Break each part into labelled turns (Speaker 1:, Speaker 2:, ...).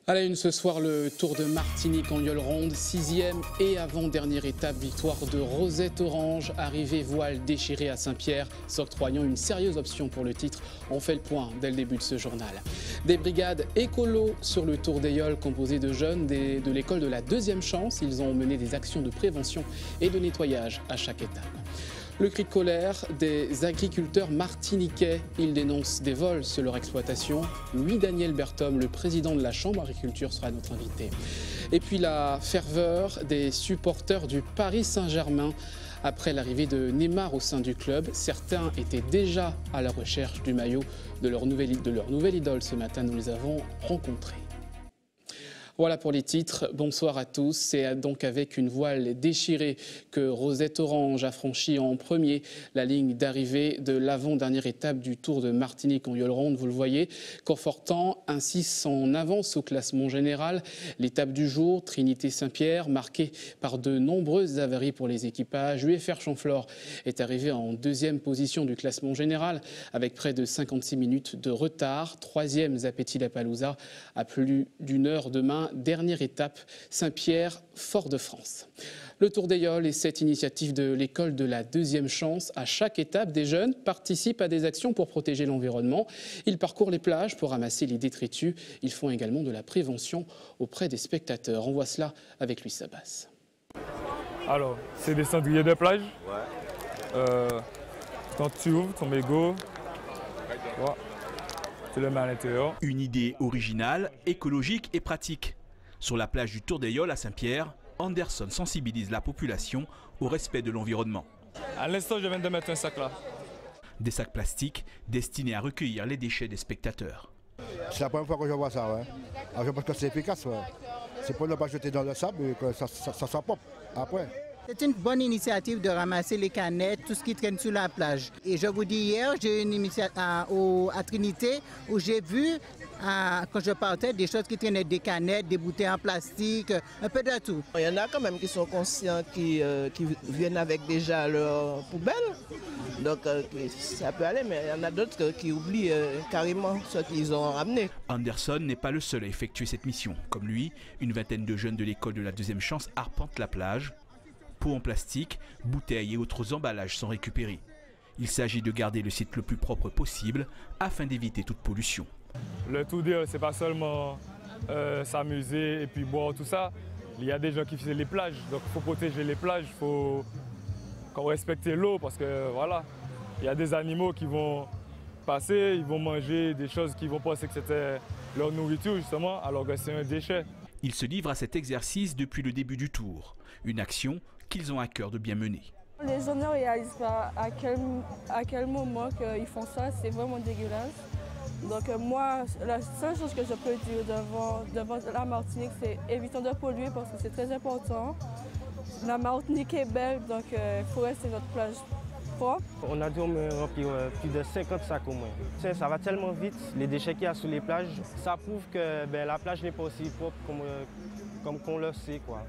Speaker 1: À la une ce soir, le Tour de Martinique en Yole-Ronde, 6e et avant-dernière étape, victoire de Rosette Orange, arrivée voile déchirée à Saint-Pierre, s'octroyant une sérieuse option pour le titre. On fait le point dès le début de ce journal. Des brigades écolo sur le Tour des Yoles, composées de jeunes de l'école de la deuxième chance. Ils ont mené des actions de prévention et de nettoyage à chaque étape. Le cri de colère des agriculteurs martiniquais. Ils dénoncent des vols sur leur exploitation. Louis-Daniel Berthom, le président de la Chambre d'agriculture, sera notre invité. Et puis la ferveur des supporters du Paris Saint-Germain. Après l'arrivée de Neymar au sein du club, certains étaient déjà à la recherche du maillot de leur nouvelle idole. Ce matin, nous les avons rencontrés. Voilà pour les titres. Bonsoir à tous. C'est donc avec une voile déchirée que Rosette Orange a franchi en premier la ligne d'arrivée de l'avant-dernière étape du Tour de Martinique en Yole-Ronde. Vous le voyez, confortant ainsi son avance au classement général. L'étape du jour, Trinité-Saint-Pierre, marquée par de nombreuses avaries pour les équipages. UFR Chamflore est arrivé en deuxième position du classement général avec près de 56 minutes de retard. Troisième Zappetti-Lapalooza à plus d'une heure demain. Dernière étape, Saint-Pierre, Fort-de-France. Le Tour des Yoles est cette initiative de l'école de la deuxième chance. À chaque étape, des jeunes participent à des actions pour protéger l'environnement. Ils parcourent les plages pour ramasser les détritus. Ils font également de la prévention auprès des spectateurs. On voit cela avec Louis Sabas.
Speaker 2: Alors, c'est des cendriers de plage. Quand tu ouvres ton mégot, tu le mets à l'intérieur.
Speaker 3: Une idée originale, écologique et pratique. Sur la plage du Tour des Yoles à Saint-Pierre, Anderson sensibilise la population au respect de l'environnement.
Speaker 2: À l'instant, je viens de mettre un sac là.
Speaker 3: Des sacs plastiques destinés à recueillir les déchets des spectateurs.
Speaker 4: C'est la première fois que je vois ça. Alors, je pense que c'est efficace. C'est pour ne pas jeter dans le sable et que ça soit propre après.
Speaker 5: C'est une bonne initiative de ramasser les canettes, tout ce qui traîne sur la plage. Et je vous dis, hier, j'ai eu une initiative à Trinité où j'ai vu, quand je partais, des choses qui traînaient, des canettes, des bouteilles en plastique, un peu de tout.
Speaker 6: Il y en a quand même qui sont conscients, qui viennent avec déjà leur poubelle. Donc ça peut aller, mais il y en a d'autres qui oublient carrément ce qu'ils ont ramené.
Speaker 3: Anderson n'est pas le seul à effectuer cette mission. Comme lui, une vingtaine de jeunes de l'école de la deuxième chance arpentent la plage. Pots en plastique, bouteilles et autres emballages sont récupérés. Il s'agit de garder le site le plus propre possible afin d'éviter toute pollution.
Speaker 2: Le Tour des Yoles, c'est pas seulement s'amuser et puis boire tout ça. Il y a des gens qui font les plages, donc il faut protéger les plages, il faut respecter l'eau parce que voilà, il y a des animaux qui vont passer, ils vont manger des choses qui vont penser que c'était leur nourriture justement, alors que c'est un déchet.
Speaker 3: Ils se livrent à cet exercice depuis le début du Tour, une action qu'ils ont à cœur de bien mener.
Speaker 7: Les gens ne réalisent pas à quel moment ils font ça, c'est vraiment dégueulasse. Donc moi, la seule chose que je peux dire devant la Martinique, c'est évitons de polluer parce que c'est très important. La Martinique est belle, donc il faut rester notre plage propre.
Speaker 8: On a dû remplir plus de 50 sacs au moins. Ça va tellement vite, les déchets qu'il y a sur les plages, ça prouve que la plage n'est pas aussi propre comme qu'on le sait, quoi.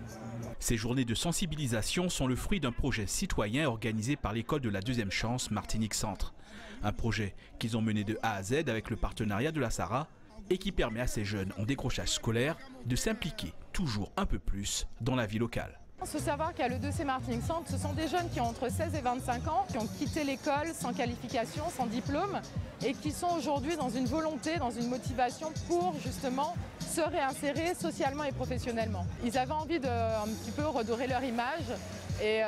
Speaker 3: Ces journées de sensibilisation sont le fruit d'un projet citoyen organisé par l'école de la deuxième chance Martinique Centre. Un projet qu'ils ont mené de A à Z avec le partenariat de la SARA et qui permet à ces jeunes en décrochage scolaire de s'impliquer toujours un peu plus dans la vie locale.
Speaker 9: Il faut savoir qu'à l'E2C Martinique Centre, ce sont des jeunes qui ont entre 16 et 25 ans, qui ont quitté l'école sans qualification, sans diplôme, et qui sont aujourd'hui dans une volonté, dans une motivation pour justement se réinsérer socialement et professionnellement. Ils avaient envie de un petit peu redorer leur image et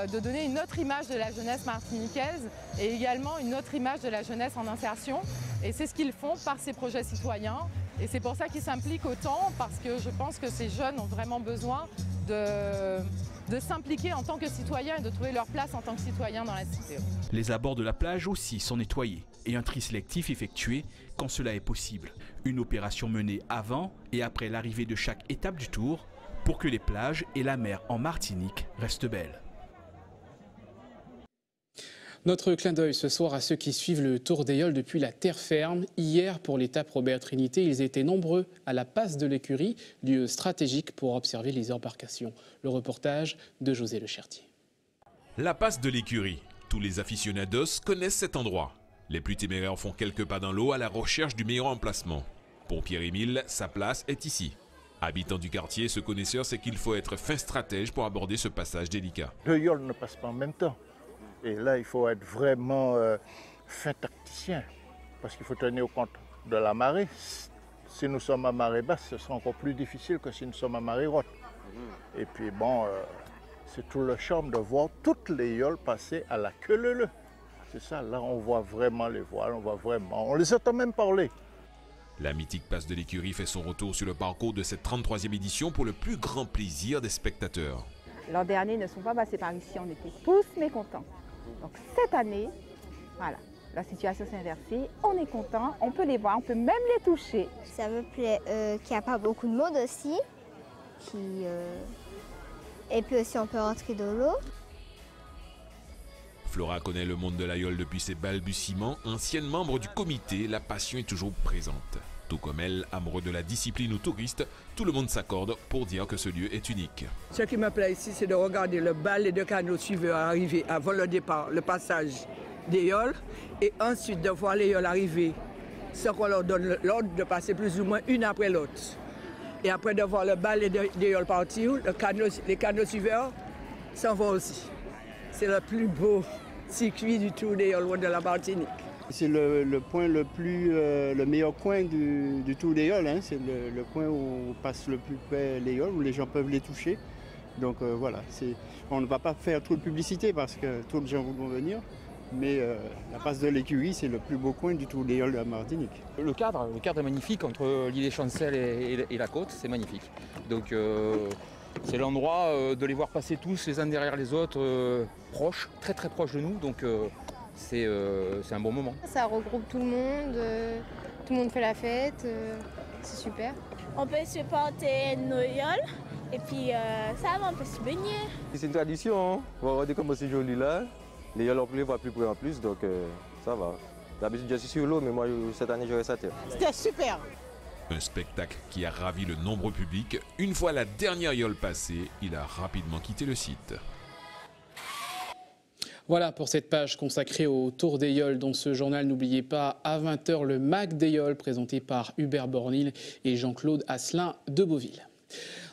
Speaker 9: de donner une autre image de la jeunesse martiniquaise et également une autre image de la jeunesse en insertion. Et c'est ce qu'ils font par ces projets citoyens. Et c'est pour ça qu'ils s'impliquent autant, parce que je pense que ces jeunes ont vraiment besoin de s'impliquer en tant que citoyens et de trouver leur place en tant que citoyens dans la cité.
Speaker 3: Les abords de la plage aussi sont nettoyés et un tri sélectif effectué quand cela est possible. Une opération menée avant et après l'arrivée de chaque étape du Tour pour que les plages et la mer en Martinique restent belles.
Speaker 1: Notre clin d'œil ce soir à ceux qui suivent le Tour des Yoles depuis la terre ferme. Hier, pour l'étape Robert Trinité, ils étaient nombreux à la passe de l'écurie, lieu stratégique pour observer les embarcations. Le reportage de José Le Chertier.
Speaker 10: La passe de l'écurie. Tous les aficionados connaissent cet endroit. Les plus téméraires font quelques pas dans l'eau à la recherche du meilleur emplacement. Pour Pierre-Émile, sa place est ici. Habitant du quartier, ce connaisseur sait qu'il faut être fin stratège pour aborder ce passage délicat.
Speaker 11: Deux yoles ne passent pas en même temps. Et là, il faut être vraiment fin tacticien, parce qu'il faut tenir compte de la marée. Si nous sommes à marée basse, ce sera encore plus difficile que si nous sommes à marée haute. Et puis bon, c'est tout le charme de voir toutes les yoles passer à la queue leu-leu. C'est ça, là on voit vraiment les voiles, on les entend même parler.
Speaker 10: La mythique passe de l'écurie fait son retour sur le parcours de cette 33e édition pour le plus grand plaisir des spectateurs.
Speaker 12: L'an dernier, ils ne sont pas passés par ici, on était tous mécontents. Donc cette année, voilà, la situation s'est inversée, on est content, on peut les voir, on peut même les toucher.
Speaker 13: Ça me plaît qu'il n'y a pas beaucoup de monde aussi, et puis aussi on peut rentrer dans l'eau.
Speaker 10: Flora connaît le monde de la yole depuis ses balbutiements. Ancienne membre du comité, la passion est toujours présente. Tout comme elle, amoureux de la discipline ou touriste, tout le monde s'accorde pour dire que ce lieu est unique.
Speaker 14: Ce qui me plaît ici, c'est de regarder le balai de canots suiveurs arriver avant le départ, le passage des yoles, et ensuite de voir les yoles arriver sans qu'on leur donne l'ordre de passer plus ou moins une après l'autre. Et après de voir le balai des yoles partir, les canots suiveurs s'en vont aussi. C'est le plus beau circuit du Tour des yoles de la Martinique.
Speaker 15: C'est le point le meilleur coin du Tour des yoles. Hein. C'est le coin où on passe le plus près les yoles, où les gens peuvent les toucher. Donc voilà, on ne va pas faire trop de publicité parce que trop de gens vont venir. Mais la passe de l'écurie, c'est le plus beau coin du Tour des yoles de la Martinique.
Speaker 16: Le cadre est magnifique entre l'île des Chancels et la côte, c'est magnifique. Donc c'est l'endroit de les voir passer tous les uns derrière les autres, proches, très très proches de nous. Donc c'est un bon moment.
Speaker 17: Ça regroupe tout le monde fait la fête, c'est super.
Speaker 18: On peut supporter nos yoles et puis ça va, on peut se baigner.
Speaker 19: C'est une tradition, hein. On va regarder comment c'est joli là. Les yoles, on peut les voir plus près en plus, donc ça va. D'habitude, je suis sur l'eau, mais moi, cette année, je reste à terre.
Speaker 14: C'était super.
Speaker 10: Un spectacle qui a ravi le nombreux public. Une fois la dernière yole passée, il a rapidement quitté le site.
Speaker 1: Voilà pour cette page consacrée au Tour des yoles dans ce journal. N'oubliez pas, à 20h, le Mac des yoles présenté par Hubert Bornil et Jean-Claude Asselin de Beauville.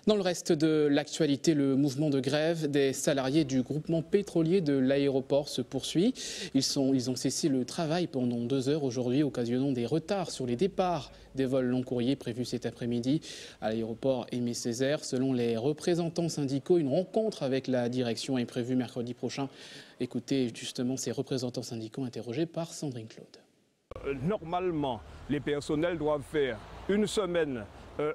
Speaker 1: Dans le reste de l'actualité, le mouvement de grève des salariés du groupement pétrolier de l'aéroport se poursuit. Ils ont cessé le travail pendant 2 heures aujourd'hui, occasionnant des retards sur les départs des vols long courriers prévus cet après-midi à l'aéroport Aimé Césaire. Selon les représentants syndicaux, une rencontre avec la direction est prévue mercredi prochain. Écoutez justement ces représentants syndicaux interrogés par Sandrine Claude.
Speaker 20: Normalement, les personnels doivent faire une semaine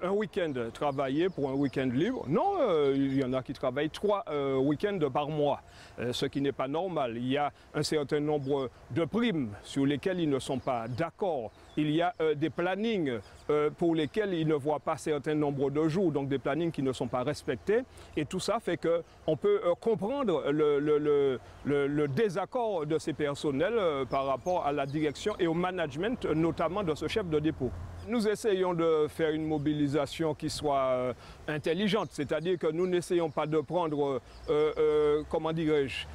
Speaker 20: un week-end travaillé pour un week-end libre. Non, il y en a qui travaillent 3 week-ends par mois, ce qui n'est pas normal. Il y a un certain nombre de primes sur lesquelles ils ne sont pas d'accord. Il y a des plannings pour lesquels ils ne voient pas un certain nombre de jours, donc des plannings qui ne sont pas respectés. Et tout ça fait qu'on peut comprendre le désaccord de ces personnels par rapport à la direction et au management, notamment de ce chef de dépôt. Nous essayons de faire une mobilisation qui soit intelligente, c'est-à-dire que nous n'essayons pas de prendre, comment dirais-je,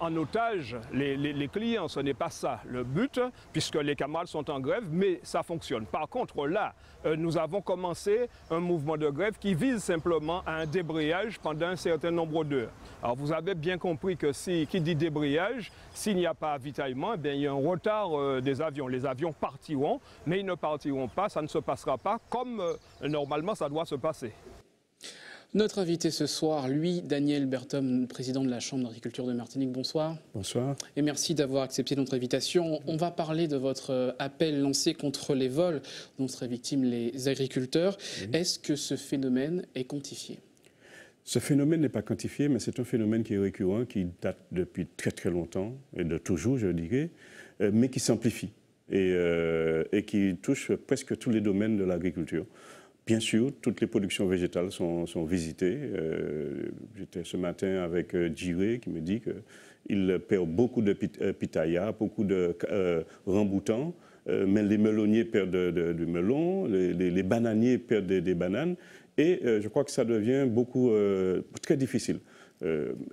Speaker 20: en otage les clients. Ce n'est pas ça le but, puisque les camarades sont en grève, mais ça fonctionne. Par contre, là, nous avons commencé un mouvement de grève qui vise simplement à un débrayage pendant un certain nombre d'heures. Alors vous avez bien compris que qui dit débrayage, s'il n'y a pas avitaillement, eh bien, il y a un retard des avions. Les avions partiront, mais ils ne partiront pas, ça ne se passera pas comme normalement ça doit se passer.
Speaker 1: Notre invité ce soir, lui, Daniel Berthom, président de la Chambre d'agriculture de Martinique. Bonsoir.
Speaker 21: Bonsoir.
Speaker 1: Et merci d'avoir accepté notre invitation. On va parler de votre appel lancé contre les vols dont seraient victimes les agriculteurs. Oui. Est-ce que ce phénomène est quantifié ?
Speaker 21: Ce phénomène n'est pas quantifié, mais c'est un phénomène qui est récurrent, qui date depuis très très longtemps, et de toujours, je dirais, mais qui s'amplifie et qui touche presque tous les domaines de l'agriculture. Bien sûr, toutes les productions végétales sont visitées. J'étais ce matin avec Djiré qui me dit qu'il perd beaucoup de pitaya, beaucoup de ramboutans, mais les meloniers perdent du melon, les bananiers perdent des bananes. Et je crois que ça devient très difficile.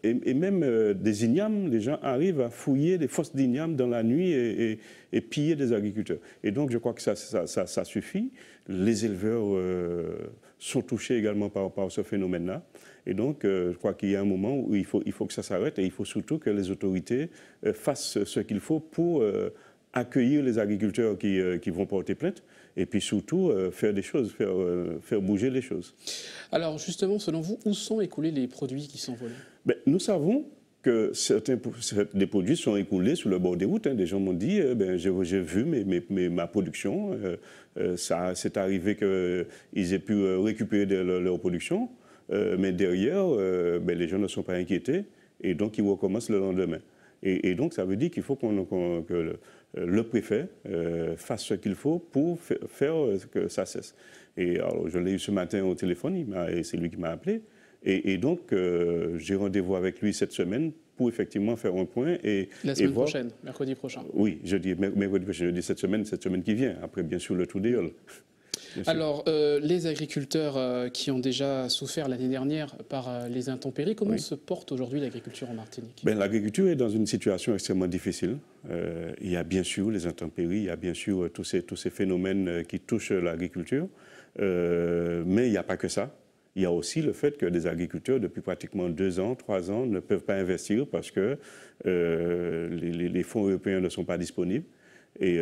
Speaker 21: Et même des ignames, les gens arrivent à fouiller des fosses d'ignames dans la nuit et piller des agriculteurs. Et donc je crois que ça suffit. Les éleveurs sont touchés également par ce phénomène-là. Et donc je crois qu'il y a un moment où il faut que ça s'arrête et il faut surtout que les autorités fassent ce qu'il faut pour accueillir les agriculteurs qui vont porter plainte et puis surtout faire des choses, faire bouger les choses.
Speaker 1: Alors justement, selon vous, où sont écoulés les produits qui sont volés?
Speaker 21: Nous savons que des produits sont écoulés sur le bord des routes. Des gens m'ont dit, j'ai vu ma production, c'est arrivé qu'ils aient pu récupérer leur production, mais derrière, les gens ne sont pas inquiétés et donc ils recommencent le lendemain. Et donc ça veut dire qu'il faut que le préfet fasse ce qu'il faut pour faire que ça cesse. Et alors, je l'ai eu ce matin au téléphone, c'est lui qui m'a appelé. Et donc, j'ai rendez-vous avec lui cette semaine pour effectivement faire un point.
Speaker 1: La semaine prochaine, mercredi prochain.
Speaker 21: Oui, je dis mercredi prochain, je dis cette semaine qui vient. Après, bien sûr, le tour des Yoles.
Speaker 1: Alors, les agriculteurs qui ont déjà souffert l'année dernière par les intempéries, comment se porte aujourd'hui l'agriculture en Martinique?
Speaker 21: L'agriculture est dans une situation extrêmement difficile. Il y a bien sûr les intempéries, il y a bien sûr tous ces phénomènes qui touchent l'agriculture. Mais il n'y a pas que ça. Il y a aussi le fait que des agriculteurs, depuis pratiquement 2 ans, 3 ans, ne peuvent pas investir parce que les fonds européens ne sont pas disponibles. Et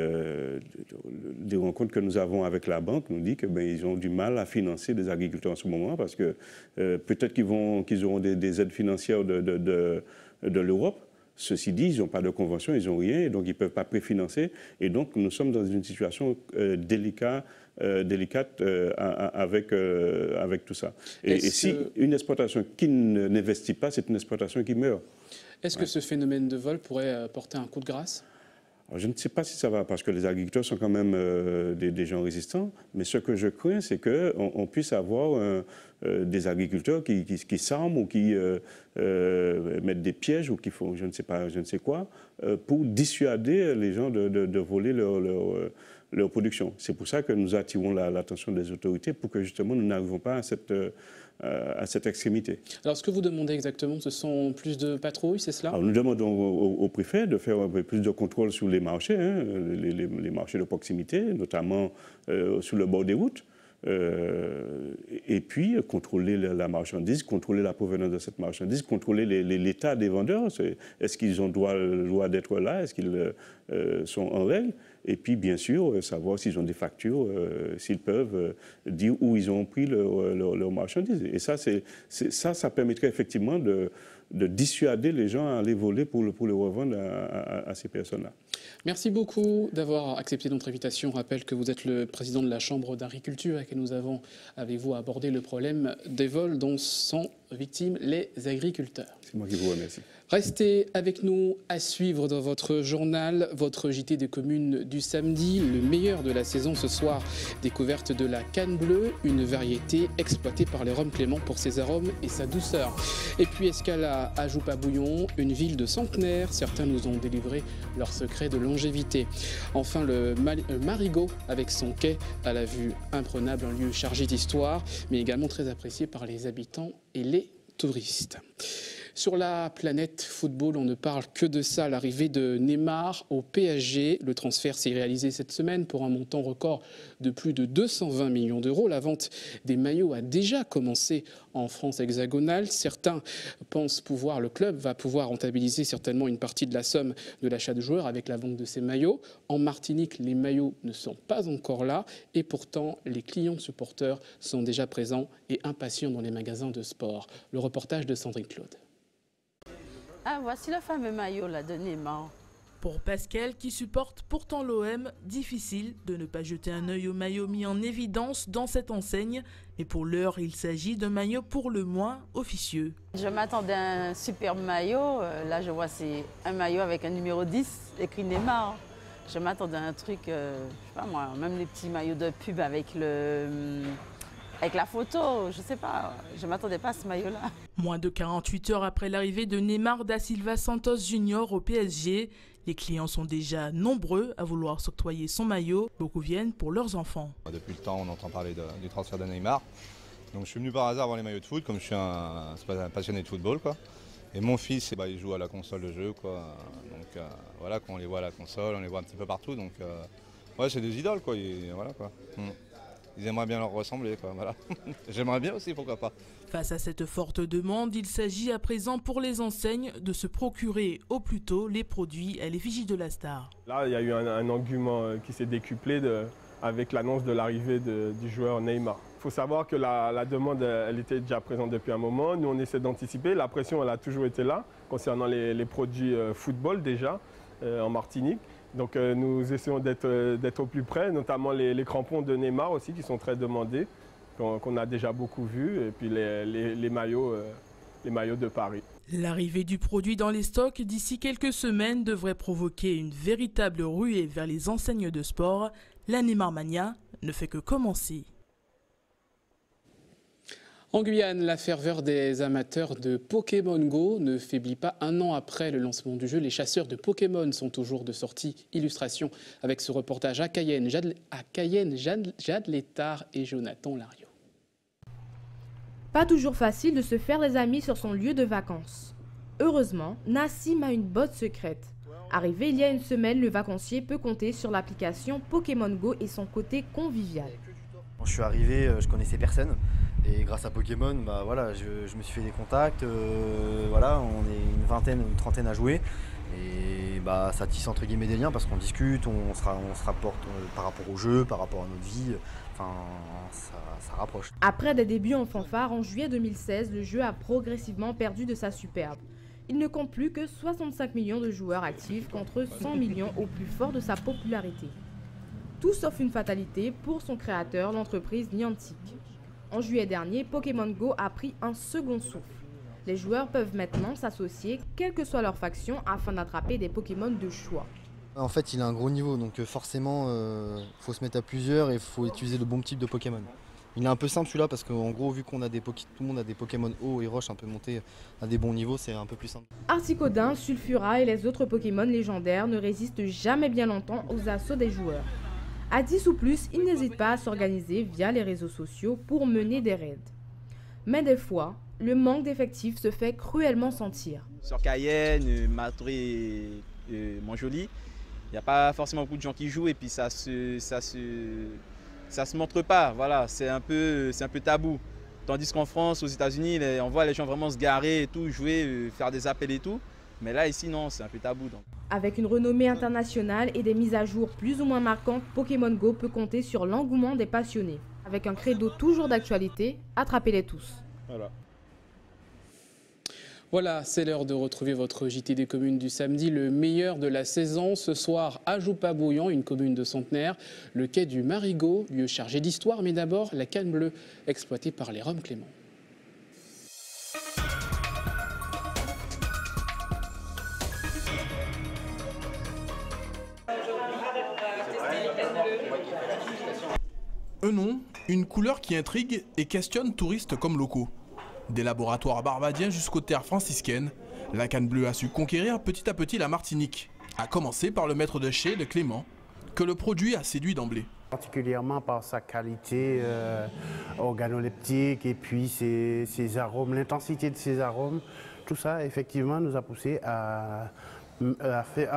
Speaker 21: des rencontres que nous avons avec la banque nous disent qu'ils ont du mal à financer des agriculteurs en ce moment parce que peut-être qu'ils auront des aides financières de l'Europe. Ceci dit, ils n'ont pas de convention, ils n'ont rien, et donc ils ne peuvent pas préfinancer. Et donc nous sommes dans une situation délicate avec tout ça. Et si une exploitation qui n'investit pas, c'est une exploitation qui meurt.
Speaker 1: Est-ce que ce phénomène de vol pourrait porter un coup de grâce?
Speaker 21: Alors, je ne sais pas si ça va, parce que les agriculteurs sont quand même des gens résistants, mais ce que je crains, c'est qu'on puisse avoir des agriculteurs qui s'arment ou qui mettent des pièges ou qui font je ne sais quoi, pour dissuader les gens de voler leur production. C'est pour ça que nous attirons l'attention des autorités pour que justement nous n'arrivons pas à cette extrémité.
Speaker 1: Alors, ce que vous demandez exactement, ce sont plus de patrouilles, c'est cela?
Speaker 21: Alors, nous demandons au préfet de faire un peu plus de contrôle sur les marchés, les marchés de proximité, notamment sur le bord des routes, et puis contrôler la marchandise, contrôler la provenance de cette marchandise, contrôler l'état des vendeurs. Est-ce qu'ils ont droit d'être là? Est-ce qu'ils sont en règle? Et puis, bien sûr, savoir s'ils ont des factures, s'ils peuvent dire où ils ont pris leur marchandise. Et ça permettrait effectivement de dissuader les gens à aller voler pour le revendre à ces personnes-là.
Speaker 1: Merci beaucoup d'avoir accepté notre invitation. Je rappelle que vous êtes le président de la Chambre d'agriculture et que nous avons avec vous abordé le problème des vols dont sont victimes les agriculteurs.
Speaker 21: C'est moi qui vous remercie.
Speaker 1: Restez avec nous à suivre dans votre journal, votre JT des communes du samedi, le meilleur de la saison ce soir, découverte de la canne bleue, une variété exploitée par les Roms Clément pour ses arômes et sa douceur. Et puis escale à Joupa-Bouillon, une ville de centenaires, certains nous ont délivré leur secret de longévité. Enfin le Marigot avec son quai à la vue imprenable, un lieu chargé d'histoire, mais également très apprécié par les habitants et les touristes. Sur la planète football, on ne parle que de ça, l'arrivée de Neymar au PSG. Le transfert s'est réalisé cette semaine pour un montant record de plus de 220 millions d'euros. La vente des maillots a déjà commencé en France hexagonale. Certains pensent le club va pouvoir rentabiliser certainement une partie de la somme de l'achat de joueurs avec la vente de ces maillots. En Martinique, les maillots ne sont pas encore là et pourtant les clients supporters sont déjà présents et impatients dans les magasins de sport. Le reportage de Sandrine Claude.
Speaker 4: Ah, voici le fameux maillot là, de Neymar.
Speaker 22: Pour Pascal, qui supporte pourtant l'OM, difficile de ne pas jeter un œil au maillot mis en évidence dans cette enseigne. Mais pour l'heure, il s'agit d'un maillot pour le moins officieux.
Speaker 4: Je m'attendais à un superbe maillot. Là, je vois c'est un maillot avec un numéro 10, écrit Neymar. Je m'attendais à un truc, je sais pas moi, même les petits maillots de pub avec la photo, je sais pas, je m'attendais pas à ce maillot-là.
Speaker 22: Moins de 48 heures après l'arrivée de Neymar da Silva Santos Junior au PSG, les clients sont déjà nombreux à vouloir s'octroyer son maillot. Beaucoup viennent pour leurs enfants.
Speaker 23: Depuis le temps, on entend parler du transfert de Neymar.
Speaker 5: Donc je suis venu par hasard voir les maillots de foot, comme je suis un passionné de football, quoi. Et mon fils, il joue à la console de jeu, quoi. Donc voilà, quand on les voit à la console, on les voit un petit peu partout. Donc ouais, c'est des idoles, quoi. Et, voilà, quoi. Ils aimeraient bien leur ressembler, quoi. Voilà. J'aimerais bien aussi, pourquoi pas.
Speaker 22: Face à cette forte demande, il s'agit à présent pour les enseignes de se procurer au plus tôt les produits à l'effigie de la star.
Speaker 6: Là, il y a eu un engouement qui s'est décuplé avec l'annonce de l'arrivée du joueur Neymar. Il faut savoir que la demande, elle était déjà présente depuis un moment. Nous, on essaie d'anticiper. La pression, elle a toujours été là concernant les produits football déjà en Martinique. Donc nous essayons d'être au plus près, notamment les crampons de Neymar aussi qui sont très demandés, qu'on a déjà beaucoup vus, et puis les maillots de Paris.
Speaker 22: L'arrivée du produit dans les stocks d'ici quelques semaines devrait provoquer une véritable ruée vers les enseignes de sport. La Neymar Mania ne fait que commencer.
Speaker 1: En Guyane, la ferveur des amateurs de Pokémon Go ne faiblit pas. Un an après le lancement du jeu, les chasseurs de Pokémon sont toujours de sortie. Illustration avec ce reportage à Cayenne, Jade Létard et Jonathan Lariot.
Speaker 23: Pas toujours facile de se faire des amis sur son lieu de vacances. Heureusement, Nassim a une botte secrète. Arrivé il y a une semaine, le vacancier peut compter sur l'application Pokémon Go et son côté convivial.
Speaker 24: Quand je suis arrivé, je connaissais personne. Et grâce à Pokémon, bah voilà, je me suis fait des contacts, voilà, on est une vingtaine, une trentaine à jouer. Et bah, ça tisse entre guillemets des liens parce qu'on discute, on se rapporte par rapport au jeu, par rapport à notre vie, enfin ça rapproche.
Speaker 23: Après des débuts en fanfare, en juillet 2016, le jeu a progressivement perdu de sa superbe. Il ne compte plus que 65 millions de joueurs actifs contre 100 millions au plus fort de sa popularité. Tout sauf une fatalité pour son créateur, l'entreprise Niantic. En juillet dernier, Pokémon Go a pris un second souffle. Les joueurs peuvent maintenant s'associer, quelle que soit leur faction, afin d'attraper des Pokémon de choix.
Speaker 24: En fait, il a un gros niveau, donc forcément, faut se mettre à plusieurs et il faut utiliser le bon type de Pokémon. Il est un peu simple celui-là parce qu'en gros, vu qu'on a tout le monde a des Pokémon hauts et roches un peu montés à des bons niveaux, c'est un peu plus simple.
Speaker 23: Articodin, Sulfura et les autres Pokémon légendaires ne résistent jamais bien longtemps aux assauts des joueurs. À 10 ou plus, ils n'hésitent pas à s'organiser via les réseaux sociaux pour mener des raids. Mais des fois, le manque d'effectifs se fait cruellement sentir.
Speaker 25: Sur Cayenne, Matré et Montjoly, il n'y a pas forcément beaucoup de gens qui jouent et puis ça se montre pas, voilà, c'est un peu tabou. Tandis qu'en France, aux États-Unis, on voit les gens vraiment se garer et tout, jouer, faire des appels et tout. Mais là, ici, non, c'est un peu tabou. Donc.
Speaker 23: Avec une renommée internationale et des mises à jour plus ou moins marquantes, Pokémon Go peut compter sur l'engouement des passionnés. Avec un credo toujours d'actualité, attrapez-les tous.
Speaker 1: Voilà, c'est l'heure de retrouver votre JT des communes du samedi, le meilleur de la saison. Ce soir, à Joupa-Bouillant, une commune de Centenaire, le quai du Marigot, lieu chargé d'histoire, mais d'abord la canne bleue exploitée par les Roms Clément.
Speaker 3: Un nom, une couleur qui intrigue et questionne touristes comme locaux. Des laboratoires barbadiens jusqu'aux terres franciscaines, la canne bleue a su conquérir petit à petit la Martinique, à commencer par le maître de chez, le Clément, que le produit a séduit d'emblée.
Speaker 26: Particulièrement par sa qualité organoleptique et puis ses arômes, l'intensité de ses arômes, tout ça effectivement nous a poussé à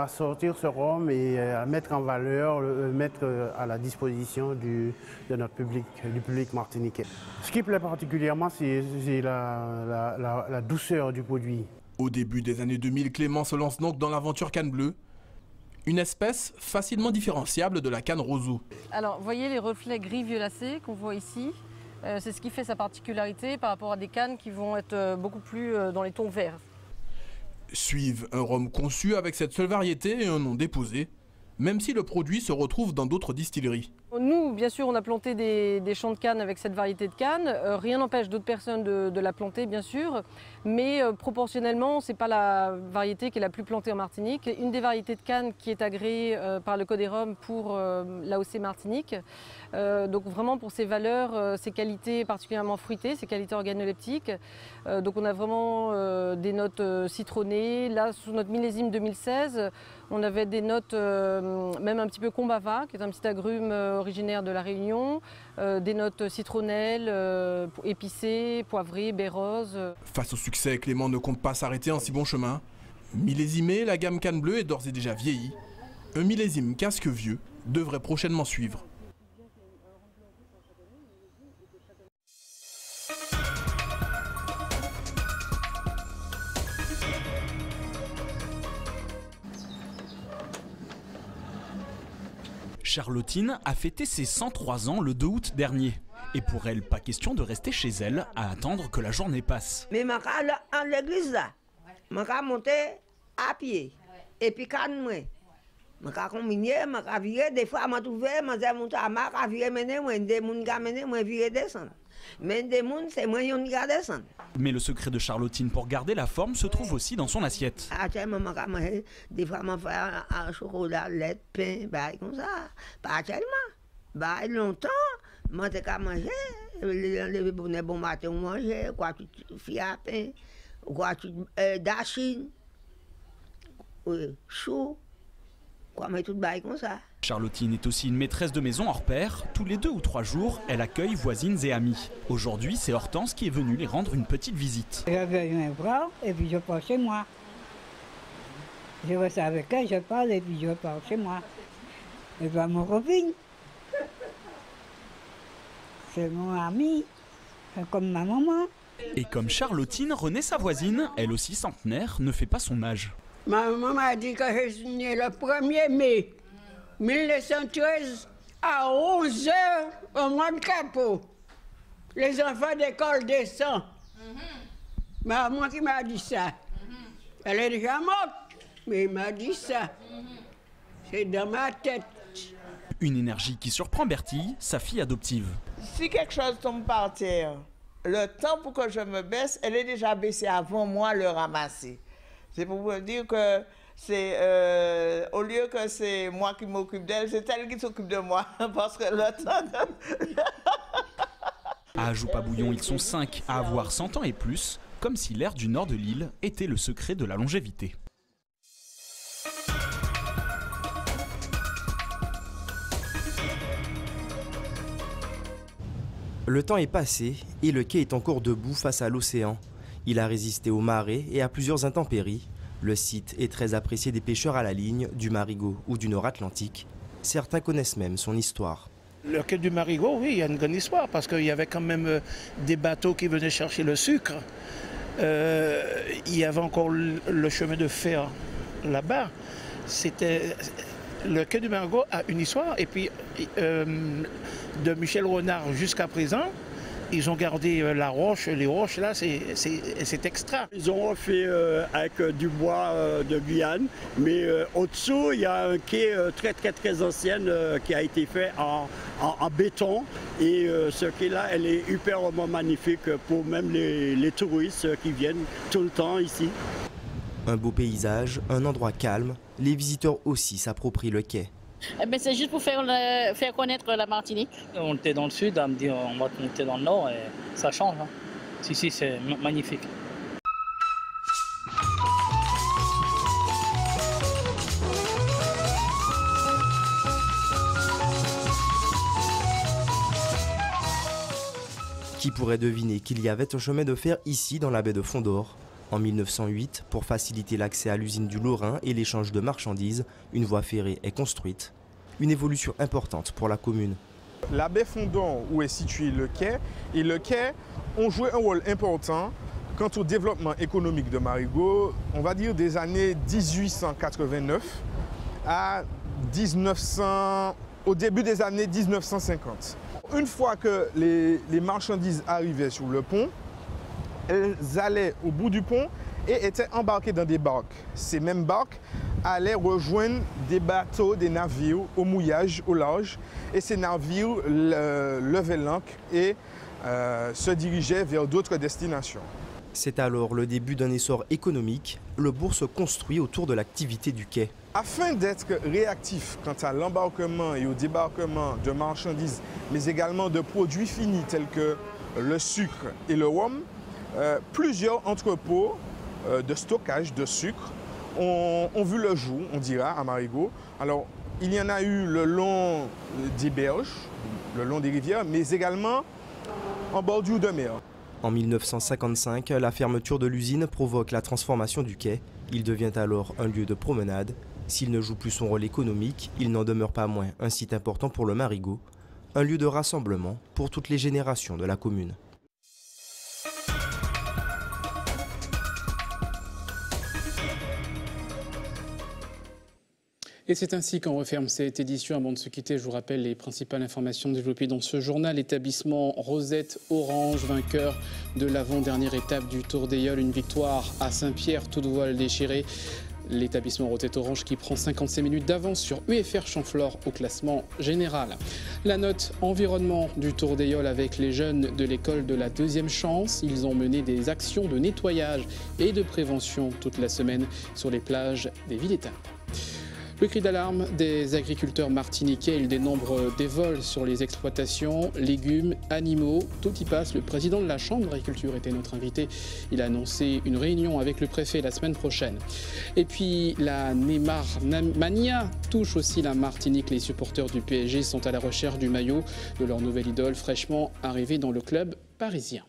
Speaker 26: sortir ce rhum et à mettre en valeur, mettre à la disposition de notre public, du public martiniquais. Ce qui plaît particulièrement, c'est la douceur du produit.
Speaker 3: Au début des années 2000, Clément se lance donc dans l'aventure canne bleue, une espèce facilement différenciable de la canne roseau.
Speaker 27: Alors, vous voyez les reflets gris violacés qu'on voit ici, c'est ce qui fait sa particularité par rapport à des cannes qui vont être beaucoup plus dans les tons verts.
Speaker 3: Suivent un rhum conçu avec cette seule variété et un nom déposé, même si le produit se retrouve dans d'autres distilleries.
Speaker 27: Nous, bien sûr, on a planté des champs de canne avec cette variété de canne. Rien n'empêche d'autres personnes de la planter, bien sûr. Mais proportionnellement, ce n'est pas la variété qui est la plus plantée en Martinique. Une des variétés de canne qui est agréée par le Codérum pour l'AOC Martinique. Donc vraiment pour ses valeurs, ses qualités particulièrement fruitées, ses qualités organoleptiques. Donc on a vraiment des notes citronnées. Là, sous notre millésime 2016, on avait des notes même un petit peu combava, qui est un petit agrume originaires de La Réunion, des notes citronnelles, épicées, poivrées, baies roses.
Speaker 2: Face au succès, Clément ne compte pas s'arrêter en si bon chemin. Millésimé, la gamme Canne Bleue est d'ores et déjà vieillie. Un millésime casque vieux devrait prochainement suivre.
Speaker 3: Charlottine a fêté ses 103 ans le 2 août dernier. Et pour elle, pas question de rester chez elle à attendre que la journée passe.
Speaker 7: Mais je vais à l'église là. Je vais monter à pied. Et puis quand je vais combiner, je vais virer. Des fois, je vais trouver, je vais monter à ma, je vais virer, moi, des gens qui viennent, moi, virer descendre. Mais des gens, c'est moi qui vais descendre.
Speaker 3: Mais le secret de Charlottine pour garder la forme se trouve aussi dans son assiette.
Speaker 7: Des fois, je fais un chocolat, lait, pain, comme ça. Pas tellement. Longtemps, je vais manger. Le bon matin, on mange. Quoi, tu fais à pain. Quoi, tu dachine. Chou. Quoi, mais tout bail comme ça.
Speaker 3: Charlottine est aussi une maîtresse de maison hors pair. Tous les 2 ou 3 jours, elle accueille voisines et amis. Aujourd'hui, c'est Hortense qui est venue les rendre une petite visite.
Speaker 8: Je viens me voir et puis je pars chez moi. Je reste avec elle, je parle et puis je pars chez moi. Et puis mon copine, c'est mon ami, comme ma maman.
Speaker 3: Et comme Charlottine, Renée, sa voisine, elle aussi centenaire, ne fait pas son âge.
Speaker 9: Ma maman m'a dit que je suis née le 1er mai 1913 à 11h au mois de Capot. Les enfants d'école descendent. Maman qui m'a dit ça. Elle est déjà morte, mais il m'a dit ça. C'est dans ma tête.
Speaker 3: Une énergie qui surprend Bertille, sa fille adoptive.
Speaker 11: Si quelque chose tombe par terre, le temps pour que je me baisse, elle est déjà baissée avant moi le ramasser. C'est pour vous dire que c'est au lieu que c'est moi qui m'occupe d'elle, c'est elle qui s'occupe de moi. Parce que le temps...
Speaker 3: À Ajoupa-Bouillon, ils sont 5 à avoir 100 ans et plus, comme si l'air du nord de l'île était le secret de la longévité.
Speaker 12: Le temps est passé et le quai est encore debout face à l'océan. Il a résisté aux marées et à plusieurs intempéries. Le site est très apprécié des pêcheurs à la ligne, du Marigot ou du Nord-Atlantique. Certains connaissent même son histoire.
Speaker 13: Le quai du Marigot, oui, il y a une grande histoire parce qu'il y avait quand même des bateaux qui venaient chercher le sucre. Il y avait encore le chemin de fer là-bas. Le quai du Marigot a une histoire et puis de Michel Renard jusqu'à présent, ils ont gardé la roche, les roches là, c'est extra.
Speaker 28: Ils ont refait avec du bois de Guyane, mais au-dessous, il y a un quai très ancien qui a été fait en béton. Et ce quai-là, elle est hyper magnifique pour même les touristes qui viennent tout le temps ici.
Speaker 12: Un beau paysage, un endroit calme, les visiteurs aussi s'approprient le quai.
Speaker 29: Eh ben, c'est juste pour faire connaître la Martinique. On était dans le sud, à me dire on va monter dans le nord et ça change. Hein. Si, c'est magnifique.
Speaker 12: Qui pourrait deviner qu'il y avait un chemin de fer ici dans la baie de Fond-d'Or? En 1908, pour faciliter l'accès à l'usine du Lorrain et l'échange de marchandises, une voie ferrée est construite. Une évolution importante pour la commune.
Speaker 30: La baie Fond-d'Or où est situé le quai, et le quai ont joué un rôle important quant au développement économique de Marigot, on va dire des années 1889 à au début des années 1950. Une fois que les marchandises arrivaient sur le pont, elles allaient au bout du pont et étaient embarquées dans des barques. Ces mêmes barques allaient rejoindre des bateaux, des navires au mouillage, au large. Et ces navires levaient l'ancre et se dirigeaient vers d'autres destinations.
Speaker 12: C'est alors le début d'un essor économique. Le bourg se construit autour de l'activité du quai.
Speaker 30: Afin d'être réactif quant à l'embarquement et au débarquement de marchandises, mais également de produits finis tels que le sucre et le rhum, plusieurs entrepôts de stockage de sucre ont vu le jour, on dira, à Marigot. Alors, il y en a eu le long des berges, le long des rivières, mais également en bordure de mer.
Speaker 12: En 1955, la fermeture de l'usine provoque la transformation du quai. Il devient alors un lieu de promenade. S'il ne joue plus son rôle économique, il n'en demeure pas moins un site important pour le Marigot, un lieu de rassemblement pour toutes les générations de la commune.
Speaker 1: Et c'est ainsi qu'on referme cette édition. Avant de se quitter, je vous rappelle les principales informations développées dans ce journal. L'établissement Rosette Orange, vainqueur de l'avant-dernière étape du Tour d'Ailleul. Une victoire à Saint-Pierre, toute voile déchirée. L'établissement Rosette Orange qui prend 56 minutes d'avance sur UFR Champflore au classement général. La note environnement du Tour d'Ailleul avec les jeunes de l'école de la deuxième chance. Ils ont mené des actions de nettoyage et de prévention toute la semaine sur les plages des villes-étapes. Le cri d'alarme des agriculteurs martiniquais, il dénombre des vols sur les exploitations, légumes, animaux, tout y passe. Le président de la Chambre d'agriculture était notre invité. Il a annoncé une réunion avec le préfet la semaine prochaine. Et puis la Neymar Mania touche aussi la Martinique. Les supporters du PSG sont à la recherche du maillot de leur nouvelle idole fraîchement arrivée dans le club parisien.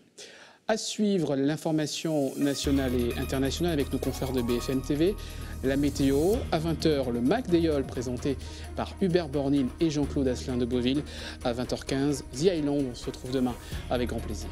Speaker 1: À suivre l'information nationale et internationale avec nos confrères de BFM TV. La météo, à 20h, le Mac d'Ailleul présenté par Hubert Bornil et Jean-Claude Asselin de Beauville. À 20h15, The Island, on se retrouve demain avec grand plaisir.